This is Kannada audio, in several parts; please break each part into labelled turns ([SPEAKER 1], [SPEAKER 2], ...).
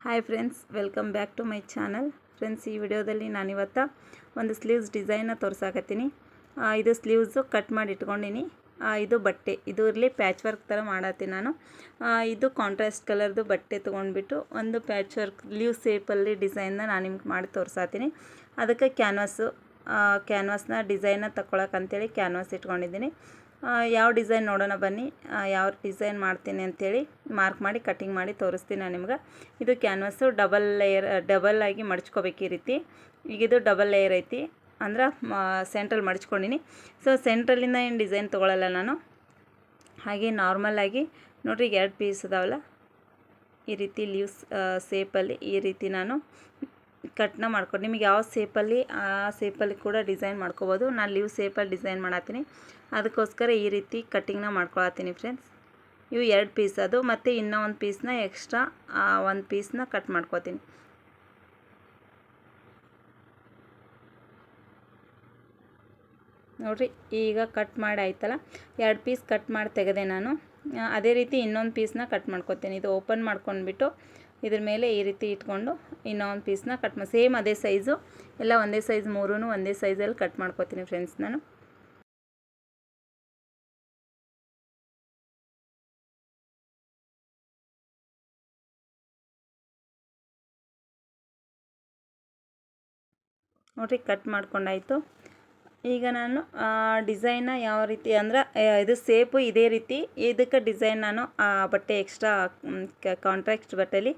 [SPEAKER 1] Hi friends, welcome back to my channel. Friends, ಈ ವಿಡಿಯೋದಲ್ಲಿ ನಾನಿವತ್ತು ಒಂದು ಸ್ಲೀವ್ಸ್ ಡಿಸೈನ್ನ ತೋರ್ಸಾಕತ್ತೀನಿ. ಇದು ಸ್ಲೀವ್ಸು ಕಟ್ ಮಾಡಿ ಇಟ್ಕೊಂಡಿನಿ. ಇದು ಬಟ್ಟೆ, ಇದು ಇರಲಿ ಪ್ಯಾಚ್ ವರ್ಕ್ ಥರ ಮಾಡತ್ತೀನಿ ನಾನು. ಇದು ಕಾಂಟ್ರಾಸ್ಟ್ ಕಲರ್ದು ಬಟ್ಟೆ ತೊಗೊಂಡ್ಬಿಟ್ಟು ಒಂದು ಪ್ಯಾಚ್ ವರ್ಕ್ ಲೀವ್ ಶೇಪಲ್ಲಿ ಡಿಸೈನ್ನ ನಾನು ನಿಮ್ಗೆ ಮಾಡಿ ತೋರ್ಸಾತೀನಿ. ಅದಕ್ಕೆ ಕ್ಯಾನ್ವಾಸ್ನ ಡಿಸೈನ್ನ ತಗೊಳಕ್ಕಂತೇಳಿ ಕ್ಯಾನ್ವಾಸ್ ಇಟ್ಕೊಂಡಿದ್ದೀನಿ. ಯಾವ ಡಿಸೈನ್ ನೋಡೋಣ ಬನ್ನಿ. ಯಾವ ಡಿಸೈನ್ ಮಾಡ್ತೀನಿ ಅಂಥೇಳಿ ಮಾರ್ಕ್ ಮಾಡಿ ಕಟ್ಟಿಂಗ್ ಮಾಡಿ ತೋರಿಸ್ತೀನಿ ನಾನು ನಿಮ್ಗೆ. ಇದು ಕ್ಯಾನ್ವಾಸು ಡಬಲ್ ಆಗಿ ಮಡ್ಚ್ಕೋಬೇಕು ಈ ರೀತಿ. ಈಗ ಇದು ಡಬಲ್ ಲೇಯರ್ ಐತಿ, ಅಂದ್ರೆ ಸೆಂಟ್ರಲ್ಲಿ ಮಡ್ಚ್ಕೊಂಡಿನಿ. ಸೊ ಸೆಂಟ್ರಲ್ಲಿಂದ ಏನು ಡಿಸೈನ್ ತೊಗೊಳ್ಳಲ್ಲ ನಾನು. ಹಾಗೆ ನಾರ್ಮಲಾಗಿ ನೋಡಿರಿ, ಈಗ 2 ಪೀಸ್ ಅದಾವಲ್ಲ, ಈ ರೀತಿ ಲೀವ್ಸ್ ಶೇಪಲ್ಲಿ ಈ ರೀತಿ ನಾನು ಕಟ್ನ ಮಾಡ್ಕೊಂಡು ನಿಮಗೆ ಯಾವ ಶೇಪಲ್ಲಿ ಆ ಶೇಪಲ್ಲಿ ಕೂಡ ಡಿಸೈನ್ ಮಾಡ್ಕೋಬೋದು. ನಾನು ಲೀವ್ ಶೇಪಲ್ಲಿ ಡಿಸೈನ್ ಮಾಡತ್ತೀನಿ, ಅದಕ್ಕೋಸ್ಕರ ಈ ರೀತಿ ಕಟ್ಟಿಂಗ್ನ ಮಾಡ್ಕೊಳತ್ತೀನಿ ಫ್ರೆಂಡ್ಸ್. ಇವು 2 ಪೀಸ್ ಅದು, ಮತ್ತು ಇನ್ನೂ ಒಂದು ಪೀಸ್ನ ಎಕ್ಸ್ಟ್ರಾ ಒಂದು ಪೀಸ್ನ ಕಟ್ ಮಾಡ್ಕೋತೀನಿ. ನೋಡಿರಿ, ಈಗ ಕಟ್ ಮಾಡಿ ಆಯ್ತಲ್ಲ, 2 ಪೀಸ್ ಕಟ್ ಮಾಡಿ ತೆಗೆದೆ ನಾನು. ಅದೇ ರೀತಿ ಇನ್ನೊಂದು ಪೀಸ್ನ ಕಟ್ ಮಾಡ್ಕೋತೀನಿ. ಇದು ಓಪನ್ ಮಾಡ್ಕೊಂಡ್ಬಿಟ್ಟು ಇದ್ರ ಮೇಲೆ ಈ ರೀತಿ ಇಟ್ಕೊಂಡು ಇನ್ನೊಂದು ಪೀಸ್ನ ಕಟ್ ಮಾಡಿ ಸೇಮ್ ಅದೇ ಸೈಜು, ಎಲ್ಲ ಒಂದೇ ಸೈಜ್, ಮೂರೂ ಒಂದೇ ಸೈಜಲ್ಲಿ ಕಟ್ ಮಾಡ್ಕೋತೀನಿ ಫ್ರೆಂಡ್ಸ್ ನಾನು. ನೋಡಿರಿ, ಕಟ್ ಮಾಡ್ಕೊಂಡಾಯಿತು. ಈಗ ನಾನು ಡಿಸೈನ್ನ ಯಾವ ರೀತಿ ಅಂದ್ರೆ ಇದು ಸೇಪು ಇದೇ ರೀತಿ, ಇದಕ್ಕೆ ಡಿಸೈನ್ ನಾನು ಬಟ್ಟೆ ಎಕ್ಸ್ಟ್ರಾ ಕಾಂಟ್ರಾಕ್ಟ್ ಬಟ್ಟೆಯಲ್ಲಿ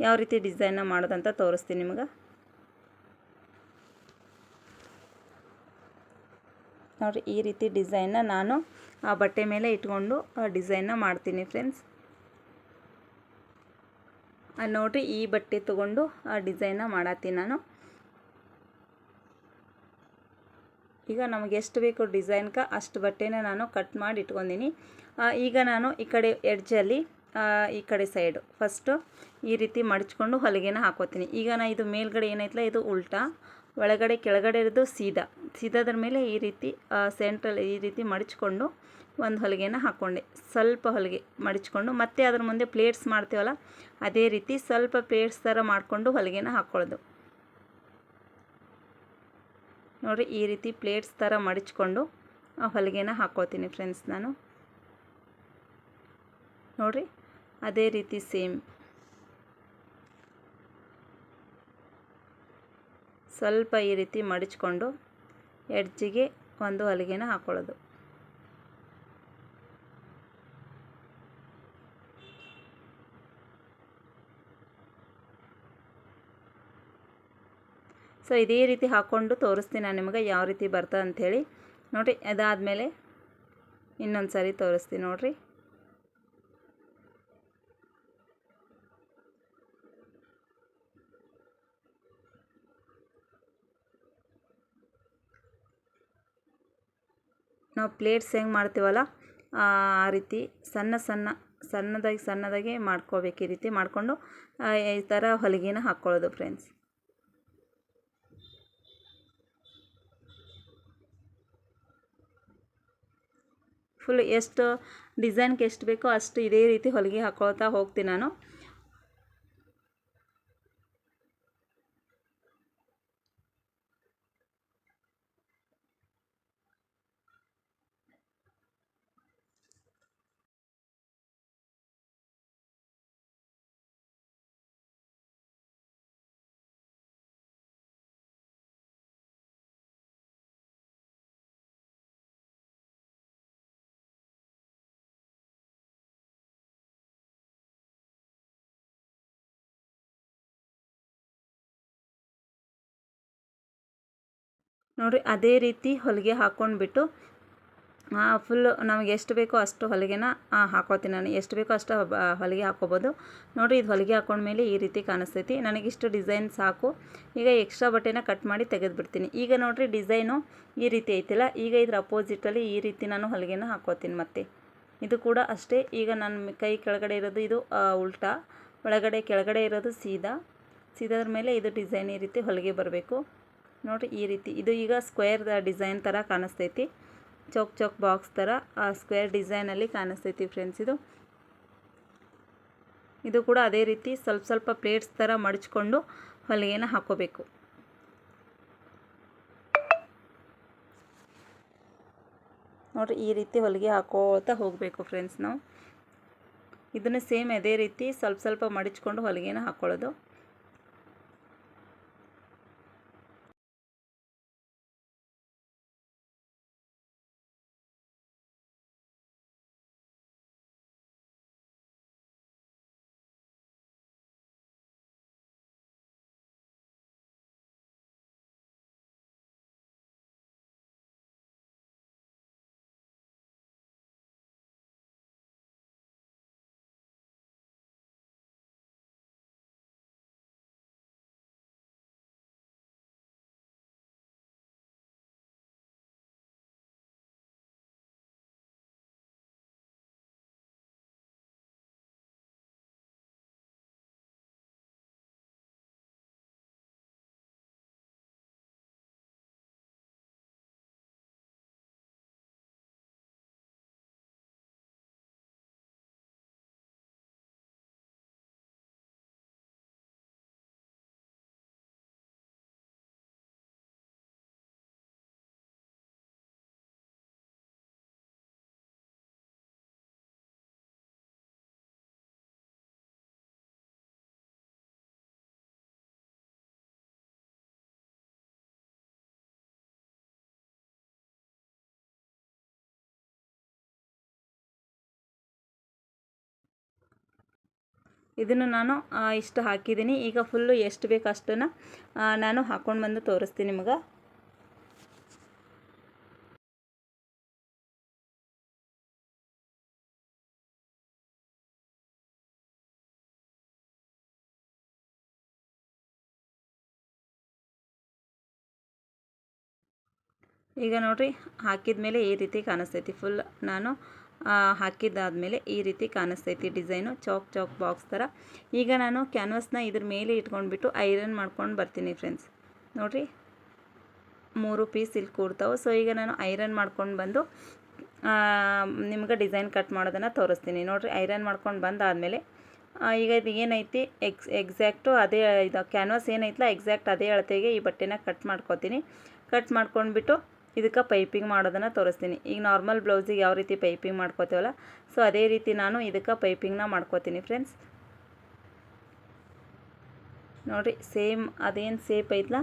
[SPEAKER 1] ಯಾವ ರೀತಿ ಡಿಸೈನ್ನ ಮಾಡೋದಂತ ತೋರಿಸ್ತೀನಿ ನಿಮ್ಗೆ. ನೋಡಿರಿ, ಈ ರೀತಿ ಡಿಸೈನ್ನ ನಾನು ಆ ಬಟ್ಟೆ ಮೇಲೆ ಇಟ್ಕೊಂಡು ಡಿಸೈನ್ನ ಮಾಡ್ತೀನಿ ಫ್ರೆಂಡ್ಸ್. ನೋಡಿರಿ, ಈ ಬಟ್ಟೆ ತೊಗೊಂಡು ಡಿಸೈನ್ನ ಮಾಡತ್ತೀನಿ ನಾನು. ಈಗ ನಮಗೆ ಎಷ್ಟು ಬೇಕು ಡಿಸೈನ್ಗೆ ಅಷ್ಟು ಬಟ್ಟೆನ ನಾನು ಕಟ್ ಮಾಡಿ ಇಟ್ಕೊಂಡಿನಿ. ಈಗ ನಾನು ಈ ಕಡೆ ಎಡ್ಜಲ್ಲಿ ಈ ಕಡೆ ಸೈಡು ಫಸ್ಟು ಈ ರೀತಿ ಮಡಚ್ಕೊಂಡು ಹೊಲಿಗೆನ ಹಾಕೋತೀನಿ. ಈಗ ನಾನು ಇದು ಮೇಲ್ಗಡೆ ಏನೈತಲ್ಲ ಇದು ಉಲ್ಟಾ, ಒಳಗಡೆ ಕೆಳಗಡೆ ಇರೋದು ಸೀದಾದ್ರ ಮೇಲೆ ಈ ರೀತಿ ಸೆಂಟ್ರಲ್ಲಿ ಈ ರೀತಿ ಮಡಚ್ಕೊಂಡು ಒಂದು ಹೊಲಿಗೆನ ಹಾಕ್ಕೊಂಡೆ. ಸ್ವಲ್ಪ ಹೊಲಿಗೆ ಮಡಚ್ಕೊಂಡು ಮತ್ತೆ ಅದ್ರ ಮುಂದೆ ಪ್ಲೇಟ್ಸ್ ಮಾಡ್ತೀವಲ್ಲ ಅದೇ ರೀತಿ ಸ್ವಲ್ಪ ಪ್ಲೇಟ್ಸ್ ಥರ ಮಾಡಿಕೊಂಡು ಹೊಲಿಗೆನ ಹಾಕ್ಕೊಳ್ಳೋದು. ನೋಡಿರಿ, ಈ ರೀತಿ ಪ್ಲೇಟ್ಸ್ ಥರ ಮಡಚ್ಕೊಂಡು ಹೊಲಿಗೆನ ಹಾಕ್ಕೊಳ್ತೀನಿ ಫ್ರೆಂಡ್ಸ್ ನಾನು. ನೋಡಿರಿ, ಅದೇ ರೀತಿ ಸೇಮ್ ಸ್ವಲ್ಪ ಈ ರೀತಿ ಮಡಚ್ಕೊಂಡು ಎಡ್ಜಿಗೆ ಒಂದು ಹೊಲಿಗೆನ ಹಾಕ್ಕೊಳ್ಳೋದು. ಸೊ ಇದೇ ರೀತಿ ಹಾಕ್ಕೊಂಡು ತೋರಿಸ್ತೀನಿ ನಾನು ನಿಮಗೆ ಯಾವ ರೀತಿ ಬರ್ತದೆ ಅಂಥೇಳಿ. ನೋಡಿರಿ, ಅದಾದಮೇಲೆ ಇನ್ನೊಂದು ಸಾರಿ ತೋರಿಸ್ತೀನಿ ನೋಡಿರಿ. ನಾವು ಪ್ಲೇಟ್ಸ್ ಹೆಂಗೆ ಮಾಡ್ತೀವಲ್ಲ ಆ ರೀತಿ ಸಣ್ಣದಾಗಿ ಮಾಡ್ಕೋಬೇಕು. ಈ ರೀತಿ ಮಾಡಿಕೊಂಡು ಈ ಥರ ಹೊಲಿಗೆನ ಹಾಕ್ಕೊಳ್ಳೋದು ಫ್ರೆಂಡ್ಸ್. ಫುಲ್ ಎಷ್ಟು ಡಿಸೈನ್ಗೆ ಎಷ್ಟು ಬೇಕೋ ಅಷ್ಟು ಇದೇ ರೀತಿ ಹೊಲಿಗೆ ಹಾಕ್ಕೊಳ್ತಾ ಹೋಗ್ತೀನಿ ನಾನು. ನೋಡಿರಿ, ಅದೇ ರೀತಿ ಹೊಲಿಗೆ ಹಾಕ್ಕೊಂಡ್ಬಿಟ್ಟು ಫುಲ್ಲು ನಮಗೆ ಎಷ್ಟು ಬೇಕೋ ಅಷ್ಟು ಹೊಲಿಗೆನ ಹಾಕ್ಕೋತೀನಿ ನಾನು. ಎಷ್ಟು ಬೇಕೋ ಅಷ್ಟು ಹೊಲಿಗೆ ಹಾಕ್ಕೋಬೋದು. ನೋಡಿರಿ, ಇದು ಹೊಲಿಗೆ ಹಾಕ್ಕೊಂಡ್ಮೇಲೆ ಈ ರೀತಿ ಕಾಣಿಸ್ತೈತಿ. ನನಗಿಷ್ಟು ಡಿಸೈನ್ ಸಾಕು. ಈಗ ಎಕ್ಸ್ಟ್ರಾ ಬಟ್ಟೆನ ಕಟ್ ಮಾಡಿ ತೆಗೆದುಬಿಡ್ತೀನಿ. ಈಗ ನೋಡಿರಿ, ಡಿಸೈನು ಈ ರೀತಿ ಐತಿಲ್ಲ. ಈಗ ಇದ್ರ ಅಪೋಸಿಟಲ್ಲಿ ಈ ರೀತಿ ನಾನು ಹೊಲಿಗೆನ ಹಾಕ್ಕೋತೀನಿ. ಮತ್ತು ಇದು ಕೂಡ ಅಷ್ಟೇ. ಈಗ ನನ್ನ ಕೈ ಕೆಳಗಡೆ ಇರೋದು ಇದು ಉಲ್ಟಾ, ಒಳಗಡೆ ಕೆಳಗಡೆ ಇರೋದು ಸೀದಾದ್ರ ಮೇಲೆ ಇದು ಡಿಸೈನ್ ಈ ರೀತಿ ಹೊಲಿಗೆ ಬರಬೇಕು. ನೋಡಿರಿ, ಈ ರೀತಿ ಇದು ಈಗ ಸ್ಕ್ವೇರ್ ಡಿಸೈನ್ ಥರ ಕಾಣಿಸ್ತೈತಿ. ಚೌಕ್ ಬಾಕ್ಸ್ ಥರ ಸ್ಕ್ವೇರ್ ಡಿಸೈನಲ್ಲಿ ಕಾಣಿಸ್ತೈತಿ ಫ್ರೆಂಡ್ಸ್. ಇದು ಕೂಡ ಅದೇ ರೀತಿ ಸ್ವಲ್ಪ ಸ್ವಲ್ಪ ಪ್ಲೇಟ್ಸ್ ಥರ ಮಡಚ್ಕೊಂಡು ಹೊಲಿಗೆನ ಹಾಕ್ಕೋಬೇಕು. ನೋಡಿರಿ ಈ ರೀತಿ ಹೊಲಿಗೆ ಹಾಕೋತಾ ಹೋಗಬೇಕು ಫ್ರೆಂಡ್ಸ್. ನಾವು ಇದನ್ನು ಸೇಮ್ ಅದೇ ರೀತಿ ಸ್ವಲ್ಪ ಸ್ವಲ್ಪ ಮಡಚ್ಕೊಂಡು ಹೊಲಿಗೆನ ಹಾಕ್ಕೊಳ್ಳೋದು. ಇದನ್ನು ನಾನು ಇಷ್ಟು ಹಾಕಿದ್ದೀನಿ. ಈಗ ಫುಲ್ಲು ಎಷ್ಟು ಬೇಕು ಅಷ್ಟನ್ನು ನಾನು ಹಾಕ್ಕೊಂಡು ಬಂದು ತೋರಿಸ್ತೀನಿ ನಿಮಗೆ. ಈಗ ನೋಡಿರಿ ಹಾಕಿದ ಮೇಲೆ ಈ ರೀತಿ ಕಾಣಿಸ್ತೈತಿ. ಫುಲ್ ನಾನು ಹಾಕಿದ್ದಾದಮೇಲೆ ಈ ರೀತಿ ಕಾಣಿಸ್ತೈತಿ ಡಿಸೈನು, ಚೌಕ್ ಚೌಕ್ ಬಾಕ್ಸ್ ಥರ. ಈಗ ನಾನು ಕ್ಯಾನ್ವಸ್ನ ಇದ್ರ ಮೇಲೆ ಇಟ್ಕೊಂಡ್ಬಿಟ್ಟು ಐರನ್ ಮಾಡ್ಕೊಂಡು ಬರ್ತೀನಿ ಫ್ರೆಂಡ್ಸ್. ನೋಡಿರಿ 3 ಪೀಸ್ ಇಲ್ಲಿ ಕೂಡ್ತಾವೆ. ಸೊ ಈಗ ನಾನು ಐರನ್ ಮಾಡ್ಕೊಂಡು ಬಂದು ನಿಮ್ಗೆ ಡಿಸೈನ್ ಕಟ್ ಮಾಡೋದನ್ನು ತೋರಿಸ್ತೀನಿ. ನೋಡಿರಿ ಐರನ್ ಮಾಡ್ಕೊಂಡು ಬಂದಾದಮೇಲೆ ಈಗ ಇದು ಏನೈತಿ ಎಕ್ಸಾಕ್ಟು ಅದೇ ಇದು ಕ್ಯಾನ್ವಾಸ್ ಏನೈತಲ್ಲ ಎಕ್ಸಾಕ್ಟ್ ಅದೇ ಅಳತೆಗೆ ಈ ಬಟ್ಟೆನ ಕಟ್ ಮಾಡ್ಕೊತೀನಿ. ಕಟ್ ಮಾಡ್ಕೊಂಡ್ಬಿಟ್ಟು ಇದಕ್ಕೆ ಪೈಪಿಂಗ್ ಮಾಡೋದನ್ನು ತೋರಿಸ್ತೀನಿ. ಈಗ ನಾರ್ಮಲ್ ಬ್ಲೌಸಿಗೆ ಯಾವ ರೀತಿ ಪೈಪಿಂಗ್ ಮಾಡ್ಕೋತೀವಲ್ಲ ಸೊ ಅದೇ ರೀತಿ ನಾನು ಇದಕ್ಕೆ ಪೈಪಿಂಗ್ನ ಮಾಡ್ಕೋತೀನಿ ಫ್ರೆಂಡ್ಸ್. ನೋಡಿರಿ ಸೇಮ್ ಅದೇನು ಸೇಪ್ ಐತಲ್ಲ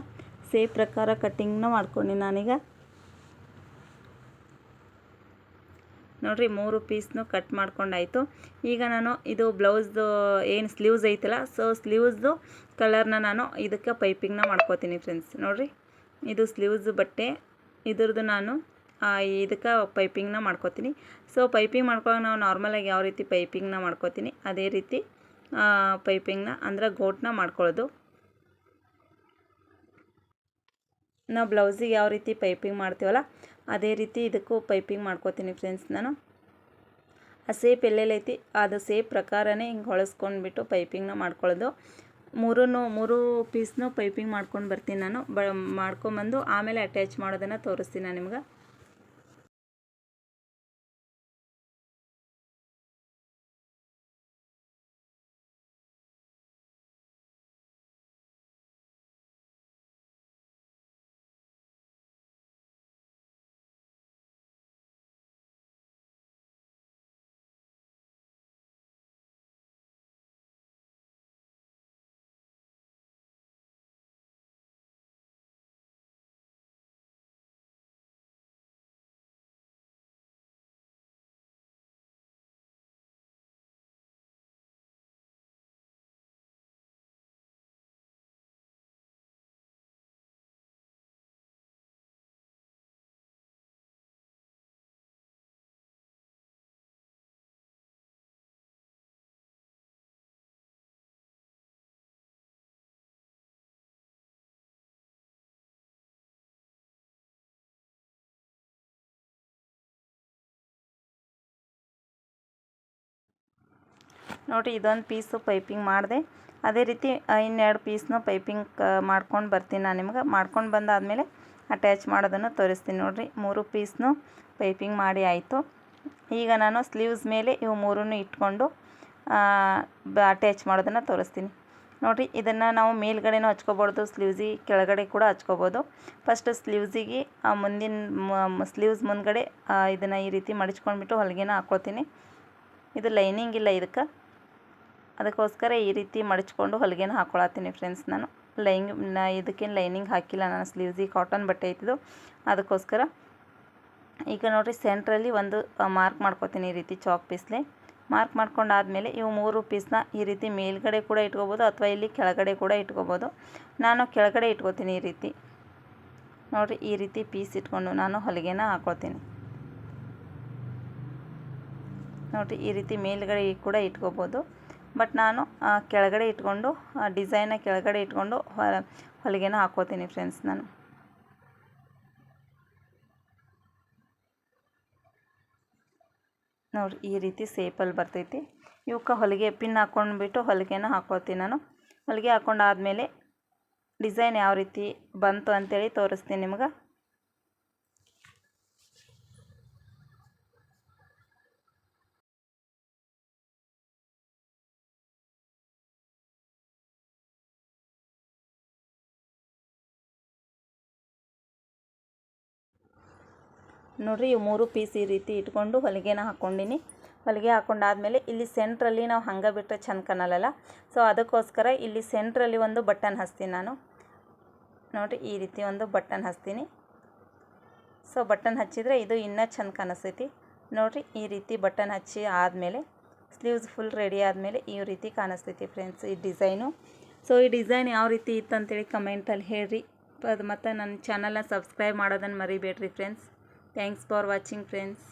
[SPEAKER 1] ಸೇಪ್ ಪ್ರಕಾರ ಕಟ್ಟಿಂಗ್ನ ಮಾಡ್ಕೊಂಡು ನಾನೀಗ ನೋಡಿರಿ 3 ಪೀಸ್ನು ಕಟ್ ಮಾಡ್ಕೊಂಡಾಯಿತು. ಈಗ ನಾನು ಇದು ಬ್ಲೌಸ್ದು ಏನು ಸ್ಲೀವ್ಸ್ ಐತಲ್ಲ ಸೊ ಸ್ಲೀವ್ಸ್ದು ಕಲರ್ನ ನಾನು ಇದಕ್ಕೆ ಪೈಪಿಂಗ್ನ ಮಾಡ್ಕೋತೀನಿ ಫ್ರೆಂಡ್ಸ್. ನೋಡಿರಿ ಇದು ಸ್ಲೀವ್ಸ್ ಬಟ್ಟೆ, ಇದ್ರದ್ದು ನಾನು ಇದಕ್ಕೆ ಪೈಪಿಂಗ್ನ ಮಾಡ್ಕೋತೀನಿ. ಸೊ ಪೈಪಿಂಗ್ ಮಾಡ್ಕೊಳ್ಳೋ ನಾವು ನಾರ್ಮಲಾಗಿ ಯಾವ ರೀತಿ ಪೈಪಿಂಗ್ನ ಮಾಡ್ಕೋತೀನಿ ಅದೇ ರೀತಿ ಪೈಪಿಂಗ್ನ ಅಂದರೆ ಗೋಟ್ನ ಮಾಡ್ಕೊಳ್ಳೋದು. ನಾವು ಬ್ಲೌಸಿಗೆ ಯಾವ ರೀತಿ ಪೈಪಿಂಗ್ ಮಾಡ್ತೀವಲ್ಲ ಅದೇ ರೀತಿ ಇದಕ್ಕೂ ಪೈಪಿಂಗ್ ಮಾಡ್ಕೋತೀನಿ ಫ್ರೆಂಡ್ಸ್. ನಾನು ಆ ಸೇಪ್ ಎಲ್ಲೆಲ್ಲೈತಿ ಅದು ಸೇಪ್ ಪ್ರಕಾರನೇ ಹಿಂಗೆ ಹೊಳಸ್ಕೊಂಡ್ಬಿಟ್ಟು ಪೈಪಿಂಗ್ನ ಮಾಡ್ಕೊಳ್ಳೋದು. 3 ಪೀಸ್ನು ಪೈಪಿಂಗ್ ಮಾಡ್ಕೊಂಡು ಬರ್ತೀನಿ ನಾನು. ಮಾಡ್ಕೊಂಬಂದು ಆಮೇಲೆ ಅಟ್ಯಾಚ್ ಮಾಡೋದನ್ನು ತೋರಿಸ್ತೀನಿ ನಾನು ನಿಮ್ಗೆ. ನೋಡಿರಿ ಇದೊಂದು ಪೀಸು ಪೈಪಿಂಗ್ ಮಾಡಿದೆ. ಅದೇ ರೀತಿ ಇನ್ನೆರಡು ಪೀಸ್ನು ಪೈಪಿಂಗ್ ಮಾಡ್ಕೊಂಡು ಬರ್ತೀನಿ ನಾನು ನಿಮ್ಗೆ. ಮಾಡ್ಕೊಂಡು ಬಂದಾದಮೇಲೆ ಅಟ್ಯಾಚ್ ಮಾಡೋದನ್ನು ತೋರಿಸ್ತೀನಿ. ನೋಡಿರಿ 3 ಪೀಸ್ನು ಪೈಪಿಂಗ್ ಮಾಡಿ ಆಯಿತು. ಈಗ ನಾನು ಸ್ಲೀವ್ಸ್ ಮೇಲೆ ಇವು 3 ಇಟ್ಕೊಂಡು ಅಟ್ಯಾಚ್ ಮಾಡೋದನ್ನು ತೋರಿಸ್ತೀನಿ ನೋಡಿರಿ. ಇದನ್ನು ನಾವು ಮೇಲ್ಗಡೆನೂ ಹಚ್ಕೋಬೋದು, ಸ್ಲೀವ್ಸಿಗೆ ಕೆಳಗಡೆ ಕೂಡ ಹಚ್ಕೋಬೋದು. ಫಸ್ಟ್ ಸ್ಲೀವ್ಸಿಗೆ ಮುಂದಿನ ಸ್ಲೀವ್ಸ್ ಮುಂದ್ಗಡೆ ಇದನ್ನು ಈ ರೀತಿ ಮಡಿಚ್ಕೊಂಡ್ಬಿಟ್ಟು ಹೊಲಿಗೆನ ಹಾಕ್ಕೊತೀನಿ. ಇದು ಲೈನಿಂಗ್ ಇಲ್ಲ ಅದಕ್ಕೋಸ್ಕರ ಈ ರೀತಿ ಮಡಿಚ್ಕೊಂಡು ಹೊಲಿಗೆನ ಹಾಕ್ಕೊಳತ್ತೀನಿ ಫ್ರೆಂಡ್ಸ್. ನಾನು ಇದಕ್ಕೇನು ಲೈನಿಂಗ್ ಹಾಕಿಲ್ಲ, ನಾನು ಸ್ಲೀವ್ಸಿಗೆ ಕಾಟನ್ ಬಟ್ಟೆ ಐತಿದ್ದು ಅದಕ್ಕೋಸ್ಕರ. ಈಗ ನೋಡಿರಿ, ಸೆಂಟ್ರಲ್ಲಿ ಒಂದು ಮಾರ್ಕ್ ಮಾಡ್ಕೊತೀನಿ ಈ ರೀತಿ ಚಾಕ್ ಪೀಸ್ಲೆ. ಮಾರ್ಕ್ ಮಾಡ್ಕೊಂಡಾದಮೇಲೆ ಇವು 3 ಪೀಸ್ನ ಈ ರೀತಿ ಮೇಲ್ಗಡೆ ಕೂಡ ಇಟ್ಕೋಬೋದು ಅಥವಾ ಇಲ್ಲಿ ಕೆಳಗಡೆ ಕೂಡ ಇಟ್ಕೋಬೋದು. ನಾನು ಕೆಳಗಡೆ ಇಟ್ಕೋತೀನಿ ಈ ರೀತಿ ನೋಡಿರಿ. ಈ ರೀತಿ ಪೀಸ್ ಇಟ್ಕೊಂಡು ನಾನು ಹೊಲಿಗೆನ ಹಾಕ್ಕೊತೀನಿ ನೋಡಿರಿ. ಈ ರೀತಿ ಮೇಲ್ಗಡೆ ಕೂಡ ಇಟ್ಕೋಬೋದು, ಬಟ್ ನಾನು ಕೆಳಗಡೆ ಇಟ್ಕೊಂಡು ಡಿಸೈನ್ನ ಕೆಳಗಡೆ ಇಟ್ಕೊಂಡು ಹೊಲಿಗೆನ ಹಾಕ್ಕೋತೀನಿ ಫ್ರೆಂಡ್ಸ್. ನಾನು ನೋಡಿರಿ ಈ ರೀತಿ ಸೇಪಲ್ಲಿ ಬರ್ತೈತಿ. ಇವಕ್ಕೆ ಹೊಲಿಗೆ ಪಿನ್ ಹಾಕ್ಕೊಂಡ್ಬಿಟ್ಟು ಹೊಲಿಗೆನ ಹಾಕ್ಕೊತೀನಿ ನಾನು. ಹೊಲಿಗೆ ಹಾಕ್ಕೊಂಡಾದ್ಮೇಲೆ ಡಿಸೈನ್ ಯಾವ ರೀತಿ ಬಂತು ಅಂತೇಳಿ ತೋರಿಸ್ತೀನಿ ನಿಮ್ಗೆ. ನೋಡಿರಿ, ಇವು 3 ಪೀಸ್ ಈ ರೀತಿ ಇಟ್ಕೊಂಡು ಹೊಲಿಗೆನ ಹಾಕ್ಕೊಂಡಿನಿ. ಹೊಲಿಗೆ ಹಾಕ್ಕೊಂಡಾದ್ಮೇಲೆ ಇಲ್ಲಿ ಸೆಂಟ್ರಲ್ಲಿ ನಾವು ಹಂಗೆ ಬಿಟ್ಟರೆ ಚೆಂದ ಕಾಣಲ್ಲ, ಸೊ ಅದಕ್ಕೋಸ್ಕರ ಇಲ್ಲಿ ಸೆಂಟ್ರಲ್ಲಿ ಒಂದು ಬಟನ್ ಹಚ್ತೀನಿ ನಾನು. ನೋಡಿರಿ, ಈ ರೀತಿ ಒಂದು ಬಟನ್ ಹಚ್ತೀನಿ. ಸೊ ಬಟನ್ ಹಚ್ಚಿದರೆ ಇದು ಇನ್ನೂ ಚೆಂದ ಕಾಣಿಸ್ತೈತಿ ನೋಡಿರಿ. ಈ ರೀತಿ ಬಟನ್ ಹಚ್ಚಿ ಆದಮೇಲೆ ಸ್ಲೀವ್ಸ್ ಫುಲ್ ರೆಡಿ ಆದಮೇಲೆ ಈ ರೀತಿ ಕಾಣಿಸ್ತೈತಿ ಫ್ರೆಂಡ್ಸ್ ಈ ಡಿಸೈನು. ಸೊ ಈ ಡಿಸೈನ್ ಯಾವ ರೀತಿ ಇತ್ತು ಅಂತೇಳಿ ಕಮೆಂಟಲ್ಲಿ ಹೇಳ್ರಿ. ಮತ್ತು ನನ್ನ ಚಾನಲ್ನ ಸಬ್ಸ್ಕ್ರೈಬ್ ಮಾಡೋದನ್ನು ಮರಿಬೇಡ್ರಿ friends. Thanks for watching friends.